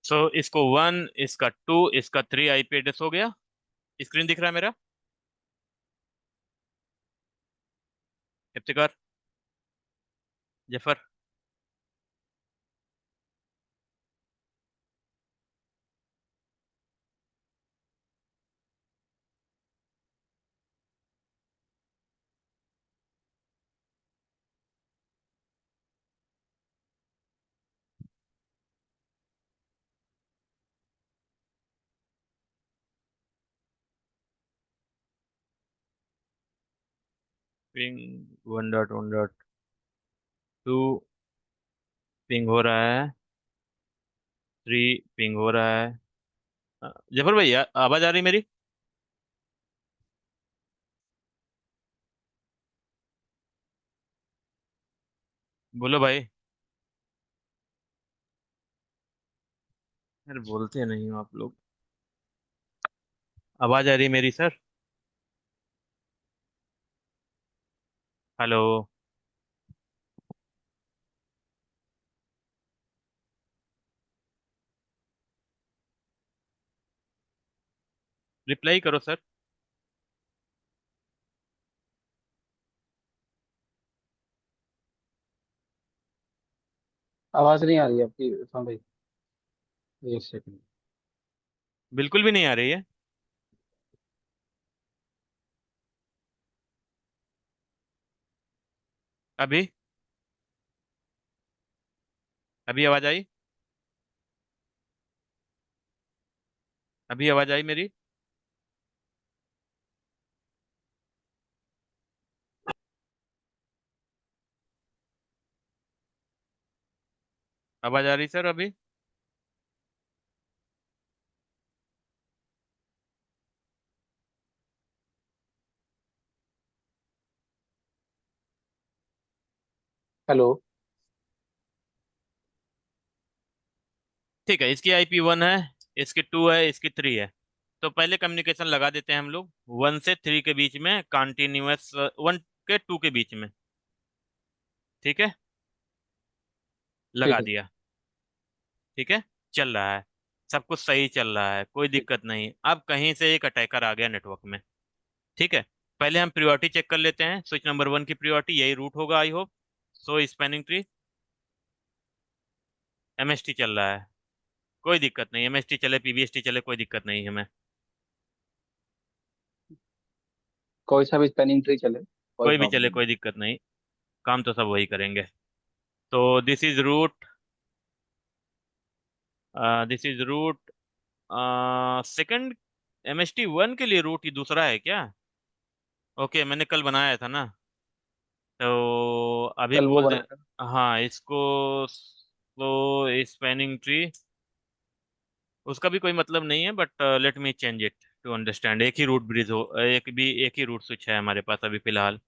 सो इसको 1, इसका 2, इसका 3 आईपी एड्रेस हो गया। स्क्रीन दिख रहा है मेरा? इफ्तिकार, जफर। पिंग 1.1.2 पिंग हो रहा है। 3 पिंग हो रहा है। जफर भाई, आवाज आ रही मेरी? बोलो भाई। यार बोलते नहीं हो आप लोग। आवाज आ रही है मेरी सर? हेलो। रिप्लाई करो सर। आवाज नहीं आ रही है आपकी इरफान भाई। एक सेकंड। बिल्कुल भी नहीं आ रही है। अभी? अभी आवाज आई? अभी आवाज आई मेरी? आवाज आ रही सर अभी? हेलो। ठीक है, इसकी आईपी 1 है, इसकी 2 है, इसकी 3 है। तो पहले कम्युनिकेशन लगा देते हैं हम लोग 1 से 3 के बीच में, कंटिन्यूअस 1 के 2 के बीच में। ठीक है, लगा ठीक है। दिया। ठीक है, चल रहा है। सब कुछ सही चल रहा है, कोई ठीक। दिक्कत नहीं। अब कहीं से एक अटैकर आ गया नेटवर्क में। ठीक है, पहले हम प्रियोरिटी चेक कर लेते हैं। स्विच नंबर 1 की प्रियोरिटी यही रूट होगा, I hope. So spanning tree MST चल रहा है, कोई दिक्कत नहीं। एमएसटी चले, पीबीएसटी चले, कोई दिक्कत नहीं हमें। कोई सा भी स्पेनिंग ट्री चले, कोई कोई भी प्रॉब्लम चले, नहीं। कोई दिक्कत नहीं। काम तो सब वही करेंगे। तो this is root, this is root second. MST 1 के लिए रूट ही दूसरा है क्या? ओके, मैंने कल बनाया था ना। तो अभी कल वो बोल दे। बनाया था। हाँ, इसको तो स्पैनिंग ट्री, उसका भी कोई मतलब नहीं है, but let me change it to understand. एक ही रूट ब्रिज हो, एक ही रूट स्विच है हमारे पास अभी फिलहाल।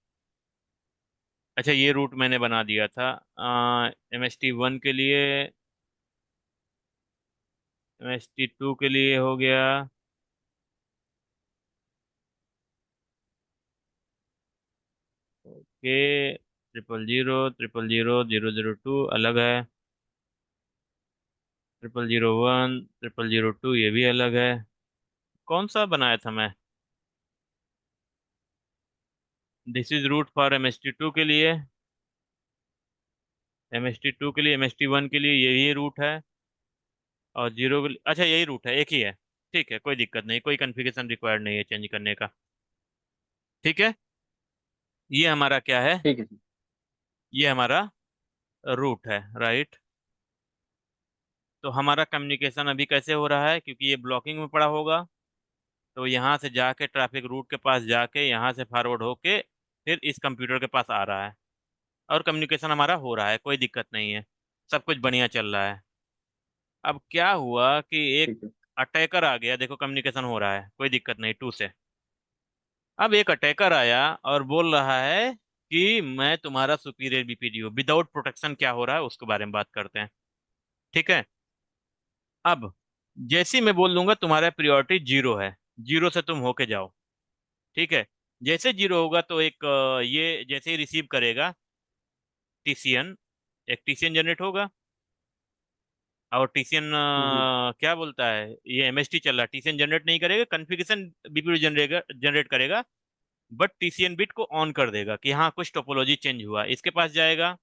अच्छा, ये रूट मैंने बना दिया था MST 1 के लिए। MST 2 के लिए हो गया। ओके, 000 000 002 अलग है। 000 1, 000 2 ये भी अलग है। कौन सा बनाया था मैं? This is root for MST 2 के लिए। MST 2 के लिए, MST 1 के लिए यही रूट है। और जीरो के लिए, अच्छा यही रूट है, एक ही है। ठीक है, कोई दिक्कत नहीं, कोई कन्फिग्रेशन रिक्वायर्ड नहीं है चेंज करने का। ठीक है, ये हमारा क्या है? ठीक है जी। ये हमारा रूट है, राइट। तो हमारा कम्युनिकेशन अभी कैसे हो रहा है, क्योंकि ये ब्लॉकिंग में पड़ा होगा। तो यहाँ से जाके ट्रैफिक रूट के पास जाके यहाँ से फॉरवर्ड होके फिर इस कंप्यूटर के पास आ रहा है। और कम्युनिकेशन हमारा हो रहा है, कोई दिक्कत नहीं है। सब कुछ बढ़िया चल रहा है। अब क्या हुआ कि एक ठीक है। अटैकर आ गया। देखो कम्युनिकेशन हो रहा है, कोई दिक्कत नहीं 2 से। अब एक अटैकर आया और बोल रहा है कि मैं तुम्हारा सुपीरियर बीपीडी हूँ। विदाउट प्रोटेक्शन क्या हो रहा है उसके बारे में बात करते हैं। ठीक है, अब जैसे ही मैं बोल दूंगा तुम्हारा प्रायोरिटी 0 है, 0 से तुम होके जाओ। ठीक है, जैसे 0 होगा तो एक ये जैसे ही रिसीव करेगा टीसीएन, एक टीसीएन जनरेट होगा। और टीसीएन हम्म, क्या बोलता है, ये एमएसटी चल रहा है, टीसीएन जनरेट नहीं करेगा, कॉन्फ़िगरेशन बीपीयू जनरेट करेगा, बट टीसीएन बिट को ऑन कर देगा कि हाँ कुछ टोपोलॉजी चेंज हुआ, इसके पास जाएगा,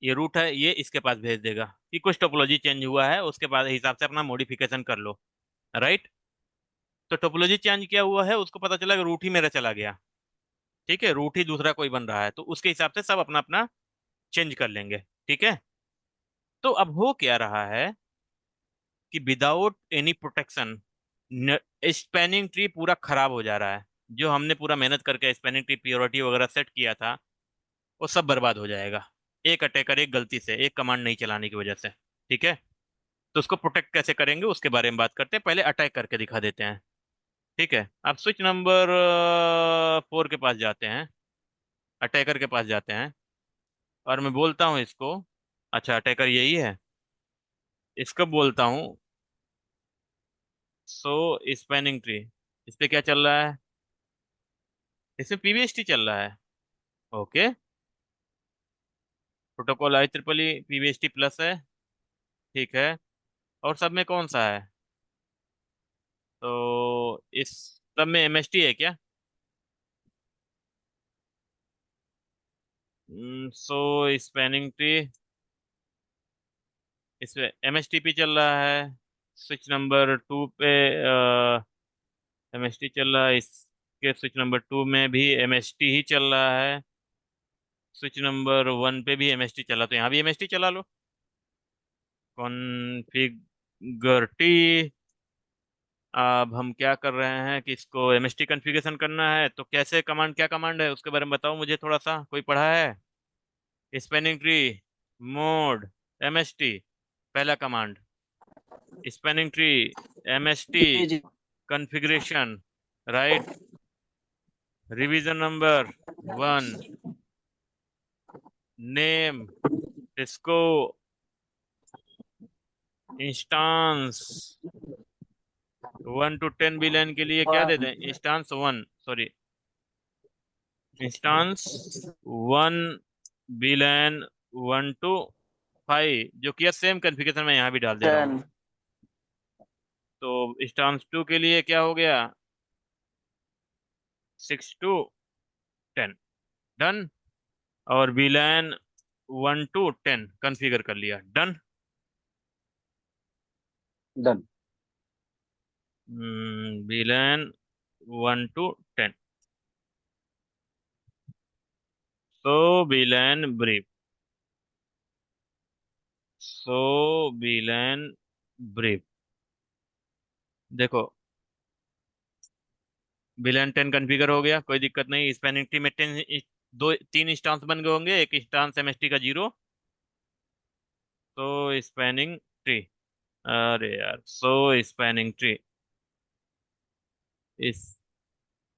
ये रूट है, ये इसके पास भेज देगा कि कुछ टोपोलॉजी चेंज हुआ है, उसके बाद हिसाब से अपना मॉडिफिकेशन कर लो। राइट। तो टोपोलॉजी चेंज क्या हुआ है, उसको पता चला कि रूट ही मेरा चला गया। ठीक है, रूट ही दूसरा कोई बन रहा है, तो उसके हिसाब से सब अपना अपना चेंज कर लेंगे। ठीक है। तो अब हो क्या रहा है कि without any protection spanning tree पूरा खराब हो जा रहा है। जो हमने पूरा मेहनत करके स्पैनिंग ट्री प्योरिटी वगैरह सेट किया था, वो सब बर्बाद हो जाएगा, एक अटैकर एक गलती से एक कमांड नहीं चलाने की वजह से। ठीक है। तो उसको प्रोटेक्ट कैसे करेंगे उसके बारे में बात करते हैं, पहले अटैक करके दिखा देते हैं। ठीक है, अब स्विच नंबर 4 के पास जाते हैं, अटैकर के पास जाते हैं, और मैं बोलता हूँ इसको, अच्छा अटैकर यही है, इसको बोलता हूँ सो स्पैनिंग ट्री। इस पे क्या चल रहा है, इसमें पीवीएसटी चल रहा है। Okay, protocol I triple E PVST plus है। ठीक है, और सब में कौन सा है, तो इस सब में एमएसटी है क्या, सो स्पैनिंग ट्री, इसमें एमएसटीपी चल रहा है। स्विच नंबर 2 पे एमएसटी चल रहा है, इसके स्विच नंबर 2 में भी एमएसटी ही चल रहा है, स्विच नंबर 1 पे भी एमएसटी चला, तो यहाँ भी एमएसटी चला लो। Configure T. अब हम क्या कर रहे हैं कि इसको एमएसटी कॉन्फ़िगरेशन करना है, तो कैसे कमांड, क्या कमांड है उसके बारे में बताओ मुझे थोड़ा सा, कोई पढ़ा है। स्पैनिंग ट्री मोड एमएसटी, पहला कमांड स्पैनिंग ट्री एमएसटी जी जी। Configuration. Right. Revision number 1, name, इसको इंस्टांस 1 to 10 बिलियन के लिए क्या दे दें, one. Instance 1, sorry, instance 1 billion 1 to 5, जो कि सेम कॉन्फ़िगरेशन मैं यहाँ भी डाल दे रहा हूँ। 10। तो इंस्टांस 2 के लिए क्या हो गया, 6 to 10, डन। और बिलियन 1 to 10 कॉन्फ़िगर कर लिया, done. Done. Billion 1 to 10, so billion brief, so billion brief. देखो, बिलियन 10 कॉन्फ़िगर हो गया, कोई दिक्कत नहीं। स्पैनिंग ट्री में 10, दो 3 इंस्टांस बन गए होंगे, एक इंस्टांस एमएसटी का 0। तो स्पैनिंग ट्री, अरे यार, सो स्पैनिंग ट्री इस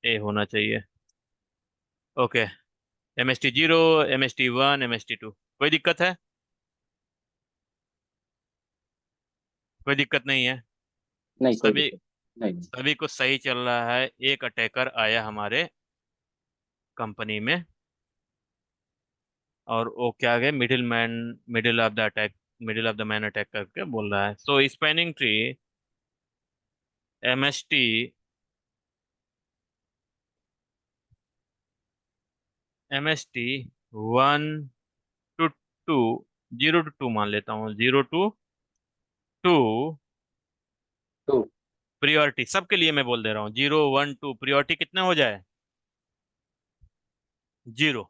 ए होना चाहिए। ओके, MST 0, MST 1, MST 2, कोई दिक्कत है, कोई दिक्कत नहीं है। नहीं कोई सभी दिक्कत नहीं। सभी कुछ सही चल रहा है, एक अटैकर आया हमारे कंपनी में, और वो क्या गया, middle man, middle of the attack, middle of the man attack करके बोल रहा है। सो spanning tree MST, MST 1 to 2, 0 to 2 मान लेता हूँ, 0 to 2 टू। प्रियोरिटी, सबके लिए मैं बोल दे रहा हूँ, 0 1 2 प्रियोरिटी कितने हो जाए, 0।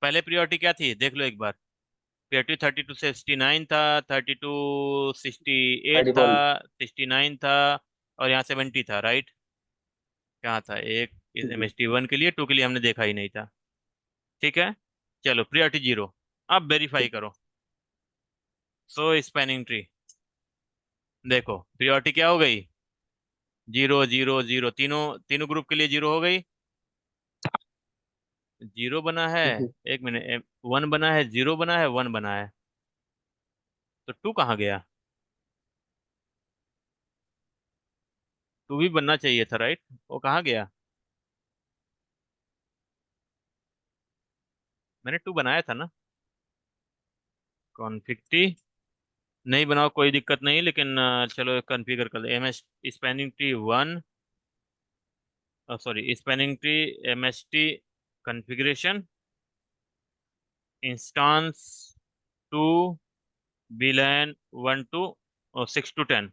पहले प्रियोरिटी क्या थी देख लो एक बार, प्रियोरिटी 32 से 69 था, 32 68 था, 34। 69 था, और यहाँ 70 था। राइट। क्या था एक, इस जी। MST 1 के लिए, 2 के लिए हमने देखा ही नहीं था। ठीक है, चलो प्रियोरिटी 0। अब वेरीफाई ठीक। करो, सो स्पैनिंग ट्री, देखो प्रियोरिटी क्या हो गई, 0 0 0, तीनों तीनों ग्रुप के लिए 0 हो गई। 0 बना है, जी। एक मिनट, 1 बना है, 0 बना है, 1 बना है, तो 2 कहाँ गया, 2 भी बनना चाहिए था, राइट, वो कहाँ गया, मैंने 2 बनाया था ना। कॉन्फ़िग टी नहीं बनाओ कोई दिक्कत नहीं, लेकिन चलो कॉन्फ़िगर कर ले। M S spanning tree one, sorry spanning tree M S T configuration instance two VLAN 1 to 6 to 10।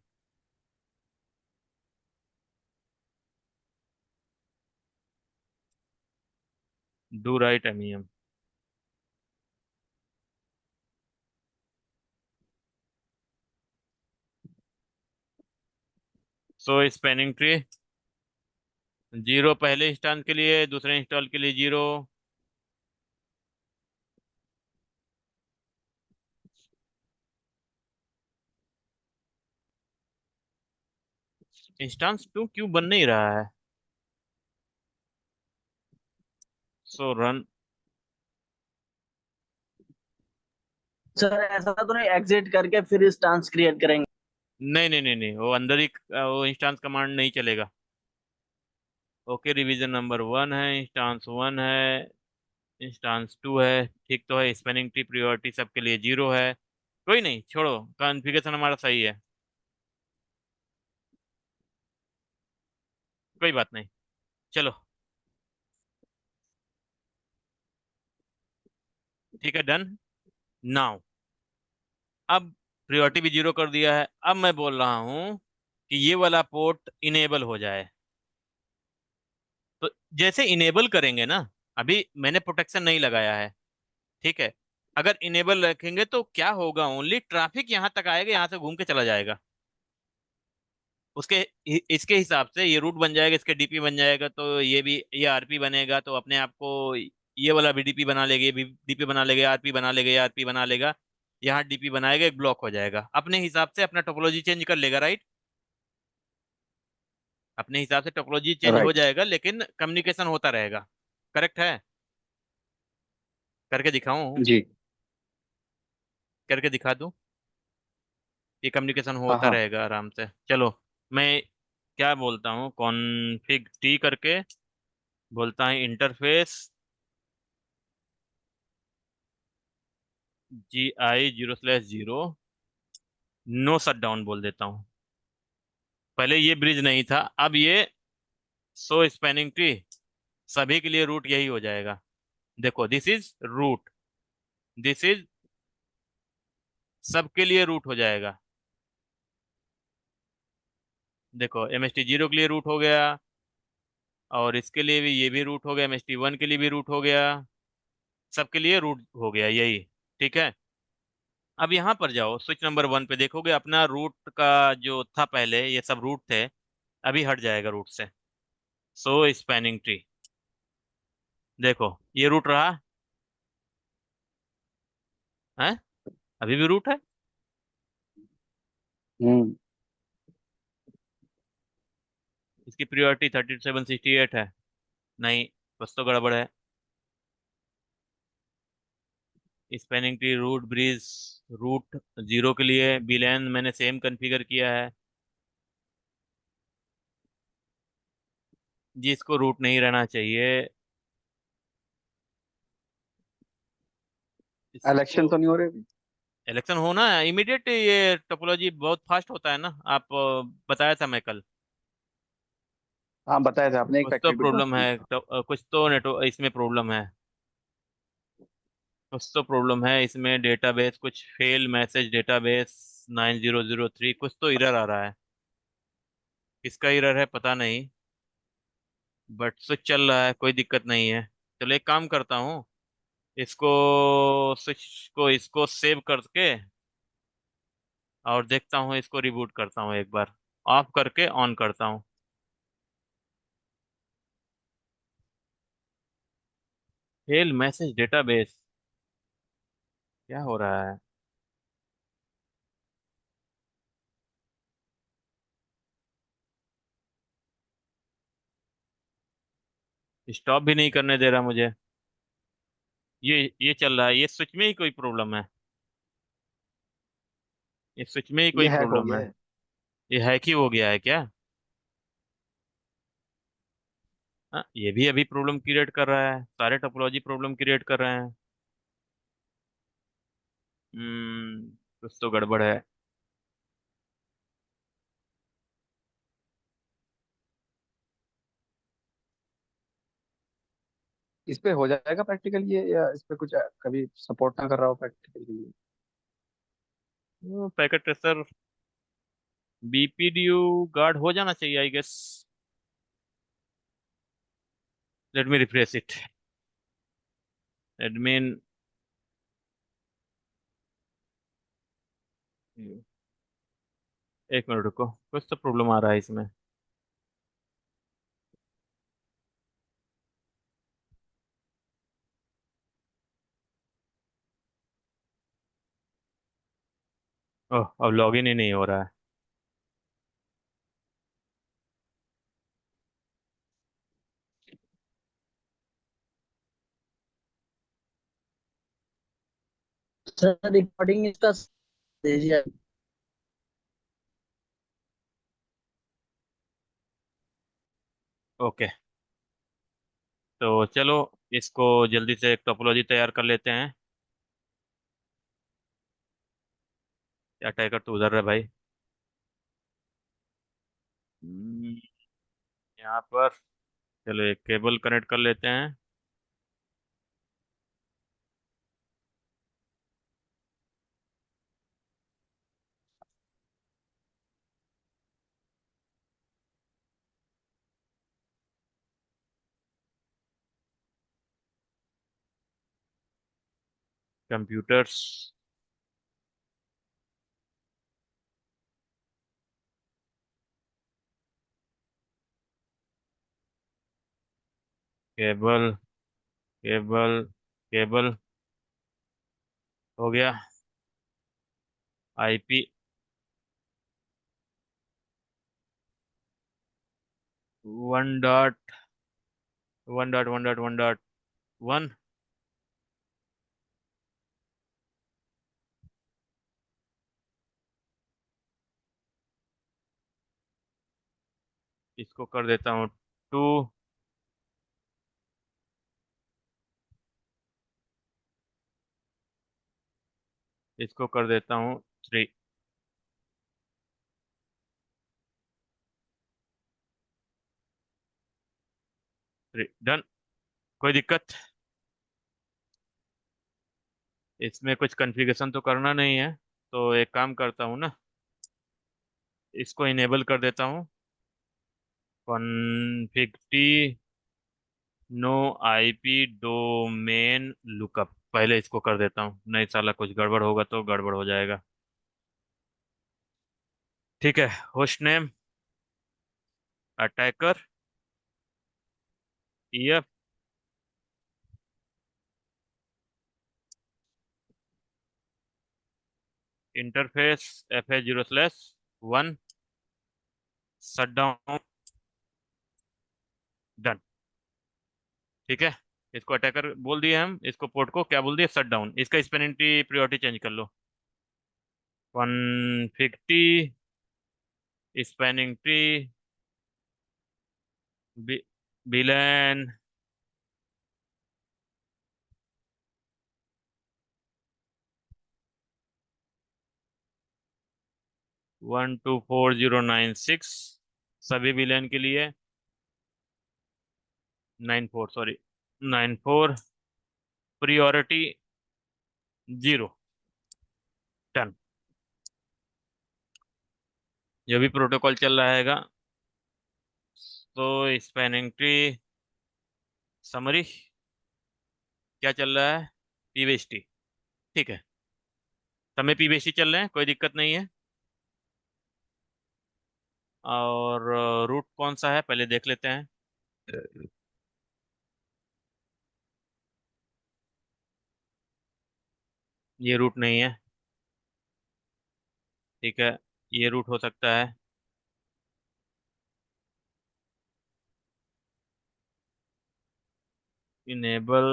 Do write MEM। So spanning tree zero पहले इंस्टांस के लिए, दूसरे इंस्टॉल के लिए जीरो। इंस्टांस टू क्यों बन नहीं रहा है? सो रन। सर ऐसा तो नहीं एग्जिट करके फिर इंस्टांस क्रिएट करेंगे? नहीं नहीं नहीं नहीं, वो अंदर ही वो इंस्टांस कमांड नहीं चलेगा। ओके, रिवीजन नंबर वन है, इंस्टांस वन है, इंस्टांस टू है, ठीक तो है। स्पैनिंग ट्री प्रायोरिटी सबके लिए जीरो है। कोई नहीं, छोड़ो, कॉन्फ़िगरेशन हमारा सही है, कोई बात नहीं। चलो, ठीक है, डन। नाउ अब प्रायोरिटी भी जीरो कर दिया है। अब मैं बोल रहा हूँ कि ये वाला पोर्ट इनेबल हो जाए। तो जैसे इनेबल करेंगे ना, अभी मैंने प्रोटेक्शन नहीं लगाया है, ठीक है। अगर इनेबल रखेंगे तो क्या होगा, ओनली ट्रैफिक यहाँ तक आएगा, यहाँ से घूम के चला जाएगा। उसके इसके हिसाब से ये रूट बन जाएगा, इसके डीपी बन जाएगा, तो ये भी, ये आरपी बनेगा, तो अपने आप को ये वाला भी डीपी बना लेगा, ये भी डीपी बना लेगा, आरपी बना लेगा, ये आरपी बना लेगा, यहाँ डीपी बनाएगा, एक ब्लॉक हो जाएगा, अपने हिसाब से अपना टोपोलॉजी चेंज कर लेगा, राइट। अपने हिसाब से टोपोलॉजी चेंज हो राइट। जाएगा, लेकिन कम्युनिकेशन होता रहेगा। करेक्ट है? करके दिखाऊं? जी। करके दिखा दूं? ये कम्युनिकेशन हाँ होता हाँ। रहेगा आराम से। चलो, मैं क्या बोलता हूँ, कॉन्फ़िग टी करके बोलता है interface GI 0/0 no shut down बोल देता हूँ। पहले ये ब्रिज नहीं था, अब ये सो स्पैनिंग ट्री सभी के लिए रूट यही हो जाएगा। देखो, this is root, this is सबके लिए रूट हो जाएगा। देखो, MST 0 के लिए रूट हो गया, और इसके लिए भी, ये भी रूट हो गया, MST 1 के लिए भी रूट हो गया, सबके लिए रूट हो गया यही। ठीक है। अब यहाँ पर जाओ, स्विच नंबर 1 पे देखोगे, अपना रूट का जो था पहले, ये सब रूट थे, अभी हट जाएगा रूट से। सो स्पैनिंग ट्री, देखो ये रूट रहा है, अभी भी रूट है। हम्म। इसकी प्रियोरिटी 3768 है। नहीं, बस तो गड़बड़ है। Spanning tree root bridge, root 0 के लिए बिलैन मैंने सेम कॉन्फ़िगर किया है जी, इसको रूट नहीं रहना चाहिए। इसको इलेक्शन तो नहीं हो रहे? इलेक्शन होना है इमीडिएट, ये टोपोलॉजी बहुत फास्ट होता है ना, आप बताया था मैं कल। हाँ, बताया था आपने, एक कुछ तो पैकेट भी ड्रॉप प्रॉब्लम किया है, था। तो कुछ तो नेटवर्क इसमें प्रॉब्लम है, कुछ तो प्रॉब्लम है इसमें, डेटाबेस कुछ फेल मैसेज, डेटाबेस 9003, कुछ तो एरर आ रहा है। किसका एरर है पता नहीं, बट स्विच चल रहा है, कोई दिक्कत नहीं है। चलो एक काम करता हूँ, इसको, स्विच को, इसको सेव करके, और देखता हूँ, इसको रिबूट करता हूँ एक बार, ऑफ करके ऑन करता हूँ। फेल मैसेज डेटाबेस, क्या हो रहा है? स्टॉप भी नहीं करने दे रहा मुझे। ये चल रहा है, ये स्विच में ही कोई प्रॉब्लम है, ये स्विच में ही ये कोई हैक हो प्रॉब्लम है। गया है। ये हैक ही हो गया है क्या? हाँ, ये भी अभी प्रॉब्लम क्रिएट कर रहा है, सारे टोपोलॉजी प्रॉब्लम क्रिएट कर रहे हैं। कुछ तो गड़बड़ है। इस पे हो जाएगा प्रैक्टिकल ये, या इस पे कुछ कभी सपोर्ट ना कर रहा हो प्रैक्टिकल के लिए? पैकेट ट्रेसर बीपीडीयू गार्ड हो जाना चाहिए I guess. Let me refresh it. Admin. एक मिनट रुको, कुछ तो प्रॉब्लम आ रहा है इसमें। ओह, अब लॉगिन ही नहीं हो रहा है। सर रिकॉर्डिंग इसका दीजिए। ओके, तो चलो इसको जल्दी से एक टोपोलॉजी तैयार कर लेते हैं। क्या टाइगर तो उधर है भाई। हम्म, यहाँ पर चलो एक केबल कनेक्ट कर लेते हैं। कंप्यूटर्स। केबल केबल केबल हो गया। आईपी 1.1.1.1.1। इसको कर देता हूँ 2। इसको कर देता हूँ 3। 3 डन। कोई दिक्कत? इसमें कुछ कॉन्फ़िगरेशन तो करना नहीं है, तो एक काम करता हूँ ना, इसको इनेबल कर देता हूँ। Config no IP domain lookup पहले इसको कर देता हूँ, नहीं साला कुछ गड़बड़ होगा तो गड़बड़ हो जाएगा। ठीक है। Host name attacker EF interface FA0/1 shut down. Done. ठीक है। इसको अटैकर बोल दिए हम, इसको पोर्ट को क्या बोल दिए, शट डाउन। इसका स्पेलिंग प्रायोरिटी चेंज कर लो। 150 स्पैनिंग ट्री बिलन 124096 सभी बिलन के लिए। 94 सॉरी, 94 प्रियोरिटी 0। टन। जो भी प्रोटोकॉल चल रहा हैगा, तो स्पैनिंग ट्री समरी क्या चल रहा है, पीवीएसटी। ठीक है, समय पीवीएसटी चल रहे हैं, कोई दिक्कत नहीं है। और रूट कौन सा है पहले देख लेते हैं। ये रूट नहीं है। ठीक है, ये रूट हो सकता है। इनेबल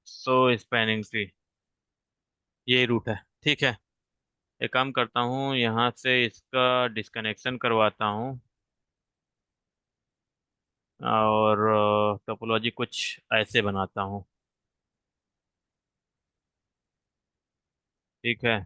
सो स्पैनिंग ट्री, ये रूट है। ठीक है, एक काम करता हूँ, यहाँ से इसका डिस्कनेक्शन करवाता हूँ और टोपोलॉजी कुछ ऐसे बनाता हूँ। ठीक है।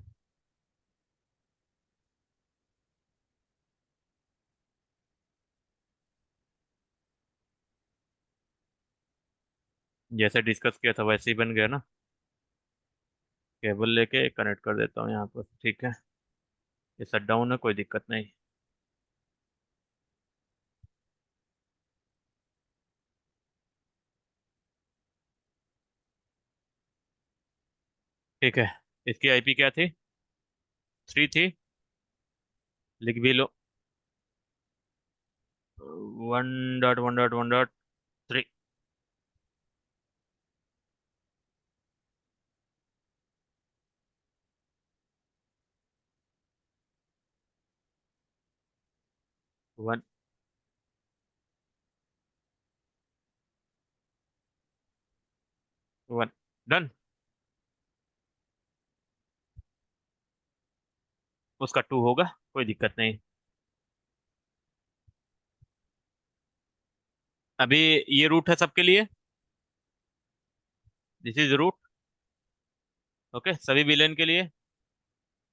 जैसे डिस्कस किया था वैसे ही बन गया ना। केबल लेके कनेक्ट कर देता हूँ यहाँ पर, ठीक है। ये शट डाउन है, कोई दिक्कत नहीं। ठीक है। इसकी आईपी क्या थी? 3 थी। लिख भी लो। 1.1.1.3। 1 1 डन। उसका 2 होगा, कोई दिक्कत नहीं। अभी ये रूट है सबके लिए। This is root. ओके, सभी विलेन के लिए।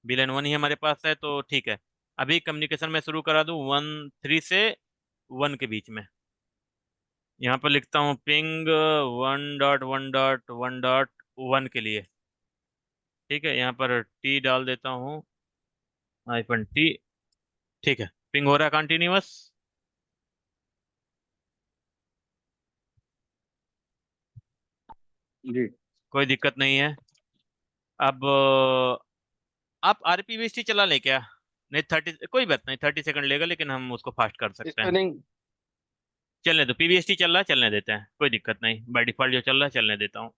विलेन 1 ही हमारे पास है तो ठीक है। अभी कम्युनिकेशन में शुरू करा दूं 1 3 से 1 के बीच में। यहाँ पर लिखता हूँ पिंग 1.1.1.1 के लिए। ठीक है, यहाँ पर टी डाल देता हूँ, -T। ठीक है, पिंग हो रहा है कंटिन्यूअस। जी। कोई दिक्कत नहीं है। अब आप आरपीवीएसटी चला ले क्या? नहीं 30, कोई बात नहीं, 30 सेकंड लेगा लेकिन हम उसको फास्ट कर सकते हैं। स्पिनिंग। चलने दो, पीवीएसटी चल रहा है, चलने देते हैं, कोई दिक्कत नहीं। बाय डिफॉल्ट जो चल रहा है चलने देता हूँ।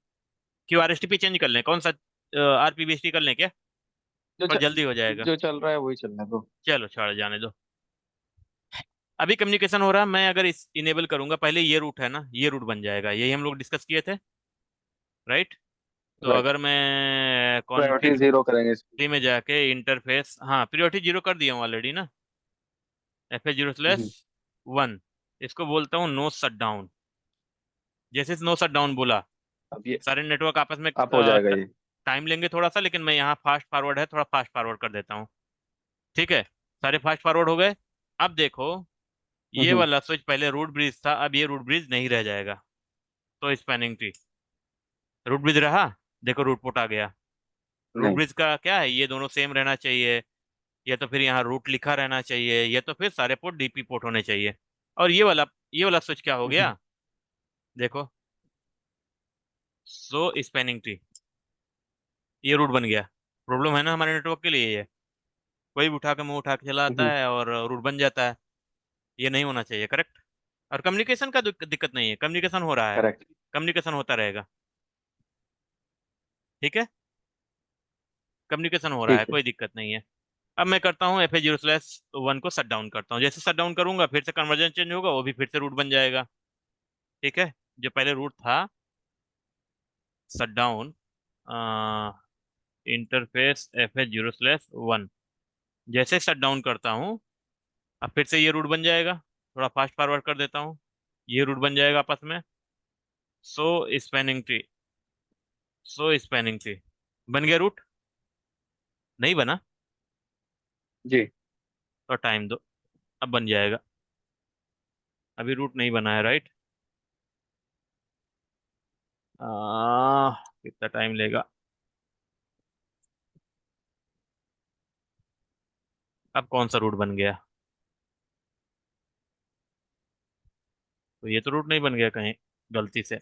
क्यों आरएसटी पे चेंज कर लें? कौन सा आरपीवीएसटी कर लें क्या? जो और च, जल्दी हो जाएगा। जो चल रहा है वही चलने दो। चलो छोड़, जाने दो। अभी कम्युनिकेशन हो रहा है, मैं अगर इस इनेबल करूंगा, पहले ये रूट है ना, ये रूट बन जाएगा, यही हम लोग डिस्कस किए थे, राइट? तो राइट। अगर मैं प्रायोरिटी कॉन्फ़िग जीरो करेंगे इसकी। में जाके इंटरफेस, हाँ प्रियोरिटी 0 कर दिया हूँ ऑलरेडी ना। FH0/1। हम्म। इसको बोलता हूँ नो शट डाउन। जैसे नो शट डाउन बोला, अब ये सारे नेटवर्क आपस में अप हो जाएगा ये। टाइम लेंगे थोड़ा सा, लेकिन मैं यहाँ फास्ट फॉरवर्ड है, थोड़ा फास्ट फॉरवर्ड कर देता हूँ। ठीक है, सारे फास्ट फॉरवर्ड हो गए। अब देखो, ये हम्म। वाला स्विच पहले रूट ब्रिज था, अब ये रूट ब्रिज नहीं रह जाएगा। तो स्पैनिंग ट्री, रूट ब्रिज रहा, देखो रूट पोर्ट आ गया। रूट नहीं। ब्रिज का क्या है, ये दोनों सेम रहना चाहिए, या तो फिर यहाँ रूट लिखा रहना चाहिए, या तो फिर सारे पोर्ट डीपी पोर्ट होने चाहिए। और ये वाला स्विच क्या हो हम्म। गया, देखो, सो स्पैनिंग ट्री, ये रूट बन गया। प्रॉब्लम है ना हमारे नेटवर्क के लिए ये। कोई भी उठा के मुंह उठा के चला आता हम्म। है और रूट बन जाता है। ये नहीं होना चाहिए, करेक्ट? और कम्युनिकेशन का दिक्कत नहीं है, कम्युनिकेशन हो रहा है, करेक्ट। कम्युनिकेशन होता रहेगा। ठीक है, कम्युनिकेशन हो रहा है, ठीक है। कोई दिक्कत नहीं है। अब मैं करता हूँ FH0/1 को शट डाउन करता हूँ। जैसे शट डाउन करूंगा फिर से कन्वर्जन चेंज होगा, वो भी फिर से रूट बन जाएगा। ठीक है, जो पहले रूट था, शट डाउन इंटरफेस FH0/1, जैसे शट डाउन करता हूँ, अब फिर से ये रूट बन जाएगा। थोड़ा फास्ट फॉरवर्ड कर देता हूँ, ये रूट बन जाएगा आपस में। सो spanning tree, so spanning tree बन गया रूट। नहीं बना जी। तो टाइम दो, अब बन जाएगा। अभी रूट नहीं बना है, राइट? कितना टाइम लेगा? अब कौन सा रूट बन गया? तो ये तो रूट नहीं बन गया कहीं गलती से।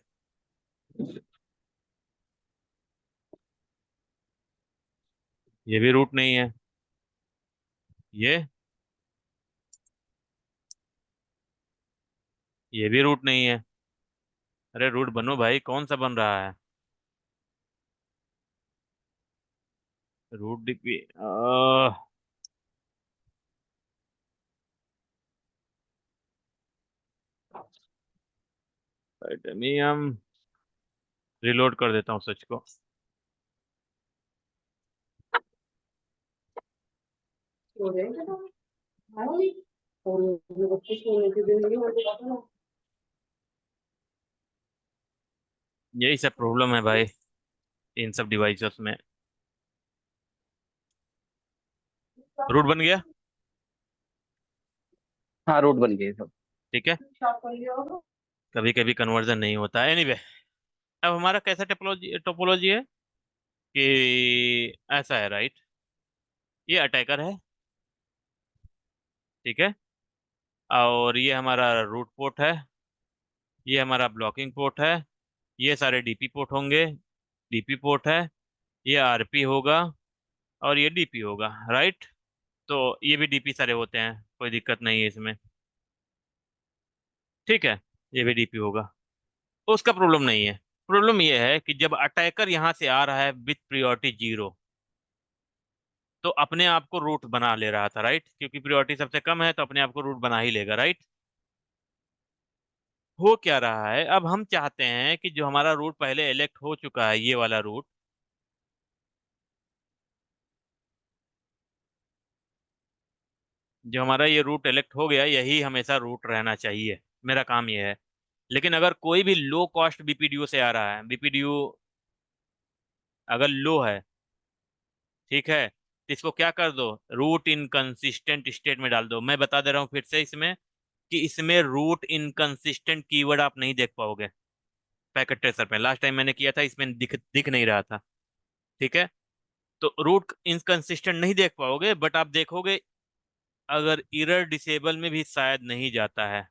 ये भी रूट नहीं है। ये ये भी रूट नहीं है। अरे रूट बनो भाई, कौन सा बन रहा है? रूट डिपी टाइटेनियम, रिलोड कर देता हूँ सच को। यही सब प्रॉब्लम है भाई इन सब डिवाइसेस में। रूट बन गया। हाँ, रूट बन गई सब। ठीक है, कभी कभी कन्वर्जन नहीं होता, एनीवे। अब हमारा कैसा टोपोलॉजी टोपोलॉजी है कि ऐसा है, राइट? ये अटैकर है, ठीक है, और ये हमारा रूट पोर्ट है, ये हमारा ब्लॉकिंग पोर्ट है, ये सारे डीपी पोर्ट होंगे, डीपी पोर्ट है, ये आरपी होगा, और ये डीपी होगा, राइट? तो ये भी डीपी सारे होते हैं, कोई दिक्कत नहीं है इसमें, ठीक है। ये भी डीपी होगा, उसका प्रॉब्लम नहीं है। प्रॉब्लम ये है कि जब अटैकर यहाँ से आ रहा है विथ प्रियोरिटी 0, तो अपने आप को रूट बना ले रहा था, राइट? क्योंकि प्रियोरिटी सबसे कम है तो अपने आप को रूट बना ही लेगा, राइट? हो क्या रहा है, अब हम चाहते हैं कि जो हमारा रूट पहले इलेक्ट हो चुका है, ये वाला रूट, जो हमारा ये रूट इलेक्ट हो गया, यही हमेशा रूट रहना चाहिए, मेरा काम ये है। लेकिन अगर कोई भी लो कॉस्ट बीपीडीयू से आ रहा है, बीपीडीयू अगर लो है, ठीक है, तो इसको क्या कर दो, रूट इनकंसिस्टेंट स्टेट में डाल दो। मैं बता दे रहा हूँ फिर से इसमें, कि इसमें रूट इनकंसिस्टेंट कीवर्ड आप नहीं देख पाओगे पैकेट ट्रेसर पे। लास्ट टाइम मैंने किया था, इसमें दिख दिख नहीं रहा था, ठीक है। तो रूट इनकंसिस्टेंट नहीं देख पाओगे, बट आप देखोगे अगर एरर डिसेबल में भी शायद नहीं जाता है,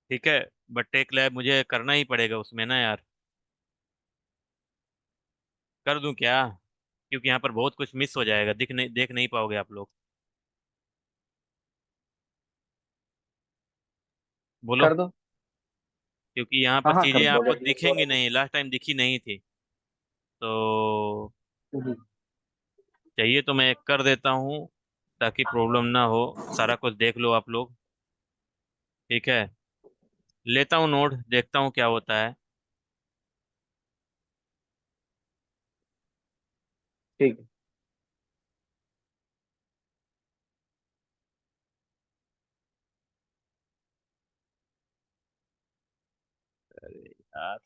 ठीक है। बट टेक लैब मुझे करना ही पड़ेगा उसमें ना यार। कर दूं क्या? क्योंकि यहाँ पर बहुत कुछ मिस हो जाएगा, देख नहीं पाओगे आप लोग। बोलो। कर दो। क्योंकि यहाँ पर हाँ हाँ, कर चीजें दो आपको बोलो। दिखेंगी नहीं, लास्ट टाइम दिखी नहीं थी। तो हम्म, चाहिए तो मैं कर देता हूँ, ताकि प्रॉब्लम ना हो। सारा कुछ देख लो आप लोग, ठीक है। लेता हूँ नोट, देखता हूँ क्या होता है। ठीक है। अरे यार,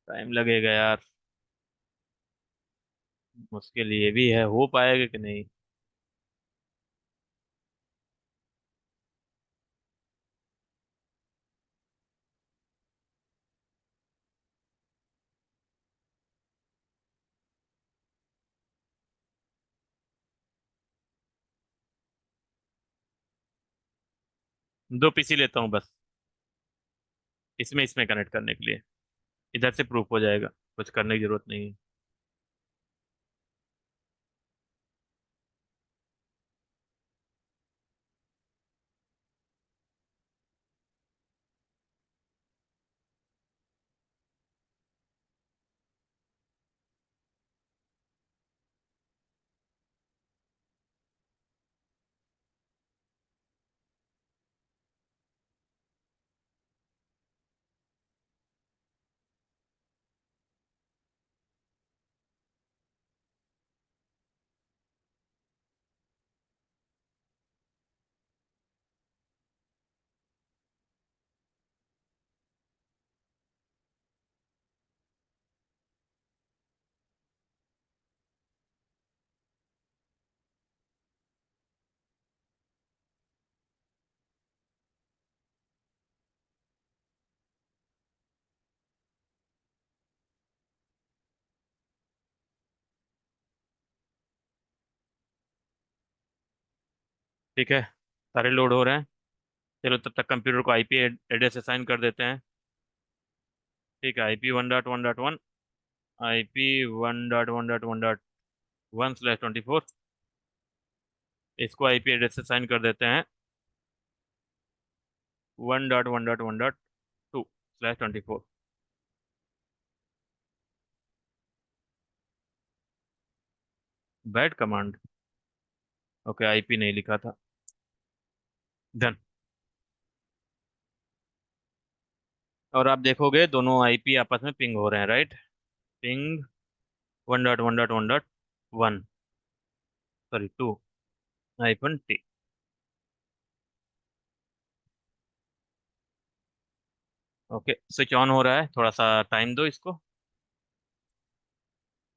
टाइम लगेगा यार, मुश्किल ये भी है, हो पाएगा कि नहीं। दो पीसी लेता हूँ बस, इसमें इसमें कनेक्ट करने के लिए। इधर से प्रूफ हो जाएगा, कुछ करने की जरूरत नहीं है। ठीक है, सारे लोड हो रहे हैं। चलो तब तक कंप्यूटर को आईपी एड्रेस असाइन कर देते हैं। ठीक है, IP 1.1.1, IP 1.1.1.1/24, इसको आईपी एड्रेस असाइन कर देते हैं 1.1.1.2/24। बैड कमांड, ओके, आईपी नहीं लिखा था। डन। और आप देखोगे दोनों आईपी आपस में पिंग हो रहे हैं, right? Ping 1.1.1.1, sorry 2, hyphen T. Okay, switch on हो रहा है, थोड़ा सा टाइम दो इसको,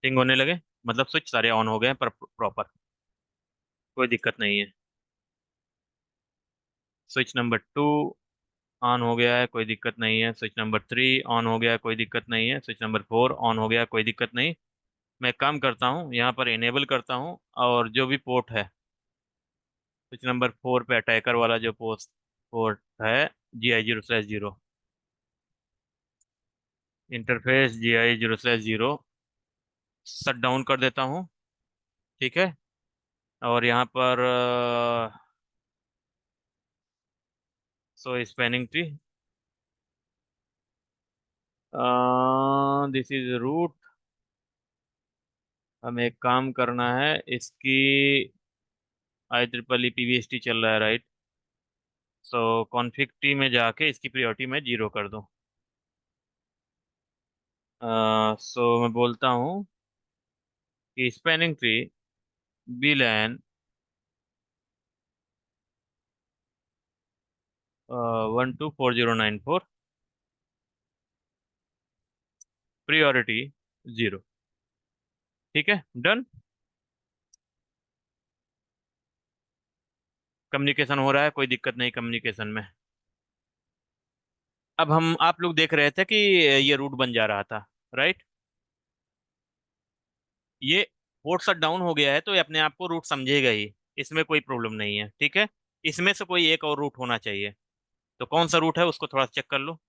टिंग होने लगे, मतलब स्विच सारे ऑन हो गए हैं पर प्रॉपर, कोई दिक्कत नहीं है। स्विच नंबर 2 ऑन हो गया है, कोई दिक्कत नहीं है। स्विच नंबर 3 ऑन हो गया है, कोई दिक्कत नहीं है। स्विच नंबर 4 ऑन हो गया है, कोई दिक्कत नहीं। मैं एक काम करता हूँ, यहाँ पर इनेबल करता हूँ, और जो भी पोर्ट है, स्विच नंबर 4 पे अटैकर वाला जो पोस्ट पोर्ट है, GI0/0, interface GI0/0 shut down कर देता हूँ। ठीक है, और यहाँ पर so spanning tree, this is root. हमें एक काम करना है, इसकी IEEE PVST चल रहा है, राइट? सो कॉन्फ़िग टी में जाके इसकी प्रायोरिटी मैं 0 कर दूँ। सो मैं बोलता हूँ कि स्पैनिंग ट्री VLAN 124094, प्रायोरिटी 0। ठीक है, डन। कम्युनिकेशन हो रहा है, कोई दिक्कत नहीं कम्युनिकेशन में। अब हम आप लोग देख रहे थे कि ये रूट बन जा रहा था, राइट? ये पोर्ट शट डाउन हो गया है तो ये अपने आप को रूट समझेगा ही, इसमें कोई प्रॉब्लम नहीं है। ठीक है, इसमें से कोई एक और रूट होना चाहिए, तो कौन सा रूट है उसको थोड़ा चेक कर लो।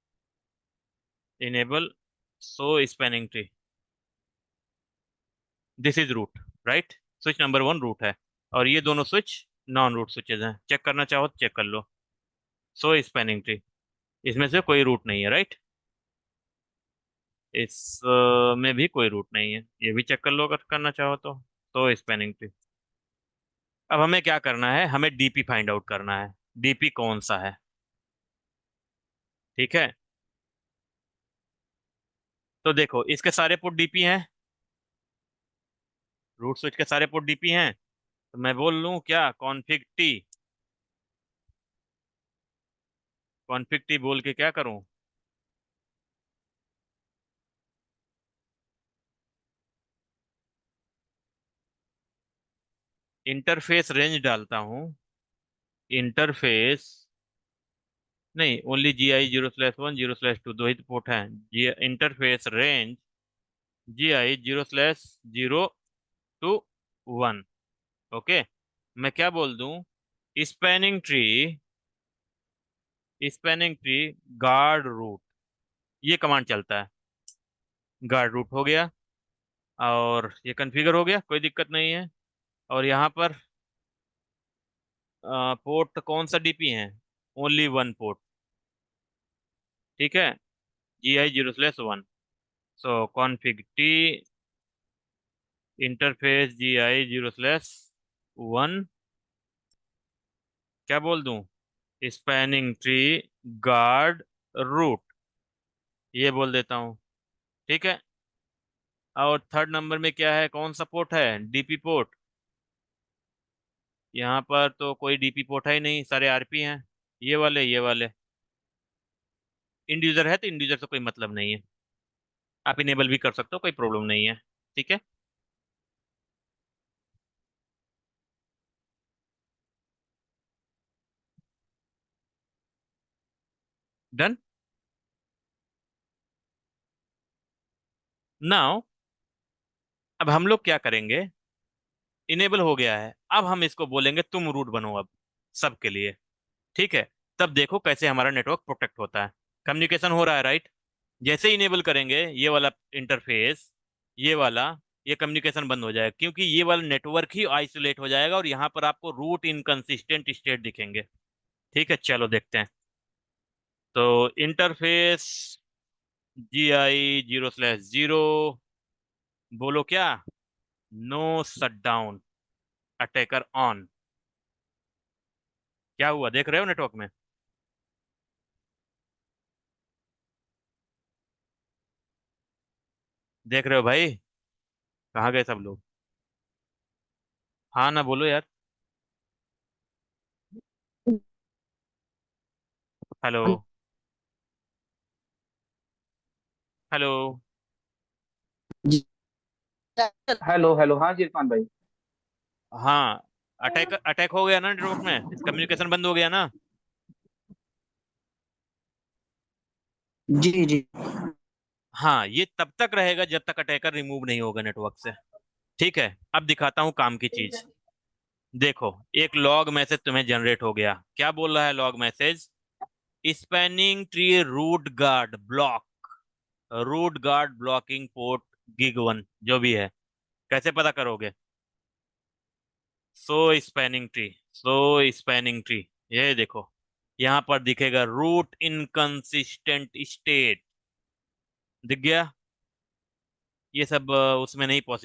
Enable so spanning tree, this is root, right? Switch number 1 root है, और ये दोनों स्विच नॉन रूट स्विचेज हैं, चेक करना चाहो तो चेक कर लो। सो स्पैनिंग ट्री, इसमें से कोई रूट नहीं है, राइट? इस में भी कोई रूट नहीं है, ये भी चेक कर लो अगर करना चाहो तो स्पैनिंग ट्री। अब हमें क्या करना है, हमें डीपी फाइंड आउट करना है, डीपी कौन सा है। ठीक है, तो देखो इसके सारे पुट डीपी हैं, रूट स्विच के सारे पुट डीपी हैं, तो मैं बोल लूँ क्या, कॉन्फिग टी बोल के क्या करूँ, इंटरफेस रेंज डालता हूँ। इंटरफेस नहीं, ओनली GI0/1 0/2, दो ही तो पोर्ट हैं। G interface range GI0/0 to 1। Okay, मैं क्या बोल दूं, spanning tree, spanning tree guard root, ये कमांड चलता है। गार्ड रूट हो गया, और ये कॉन्फ़िगर हो गया, कोई दिक्कत नहीं है। और यहाँ पर पोर्ट कौन सा डीपी है, ओनली वन पोर्ट। ठीक है, GI0/1। सो कॉन्फ़िग टी इंटरफेस GI0/1, क्या बोल दूं, स्पैनिंग ट्री गार्ड रूट, ये बोल देता हूँ। ठीक है, और थर्ड नंबर में क्या है, कौन सा पोर्ट है, डीपी पोर्ट। यहाँ पर तो कोई डीपी पोर्ट है ही नहीं, सारे आरपी हैं, ये वाले ये वाले। इंड यूजर है तो इंड यूजर से कोई मतलब नहीं है, आप इनेबल भी कर सकते हो, कोई प्रॉब्लम नहीं है। ठीक है, डन। नाउ अब हम लोग क्या करेंगे, इनेबल हो गया है, अब हम इसको बोलेंगे तुम रूट बनो अब सबके लिए। ठीक है, तब देखो कैसे हमारा नेटवर्क प्रोटेक्ट होता है। कम्युनिकेशन हो रहा है, राइट? जैसे ही इनेबल करेंगे ये वाला इंटरफेस, ये वाला, ये कम्युनिकेशन बंद हो जाएगा, क्योंकि ये वाला नेटवर्क ही आइसोलेट हो जाएगा, और यहाँ पर आपको रूट इनकंसिस्टेंट स्टेट दिखेंगे। ठीक है, चलो देखते हैं। तो इंटरफेस GI0/0, बोलो क्या, no shut down, attacker on. क्या हुआ देख रहे हो नेटवर्क में, देख रहे हो भाई? कहाँ गए सब लोग? हाँ ना बोलो यार। हेलो। हेलो। जी हेलो हेलो, हाँ जी इरफान भाई। हाँ, अटैक अटैक हो गया ना नेटवर्क में, कम्युनिकेशन बंद हो गया ना। जी जी। हाँ, ये तब तक रहेगा जब तक अटैकर रिमूव नहीं होगा नेटवर्क से। ठीक है, अब दिखाता हूँ काम की चीज। देखो, एक लॉग मैसेज तुम्हें जनरेट हो गया। क्या बोल रहा है log message? Spanning tree root guard block, root guard blocking port gig one, जो भी है। कैसे पता करोगे? So spanning tree, so spanning tree, ये देखो, यहाँ पर दिखेगा रूट इनकंसिस्टेंट स्टेट। दिख गया? ये सब उसमें नहीं पॉसिबल।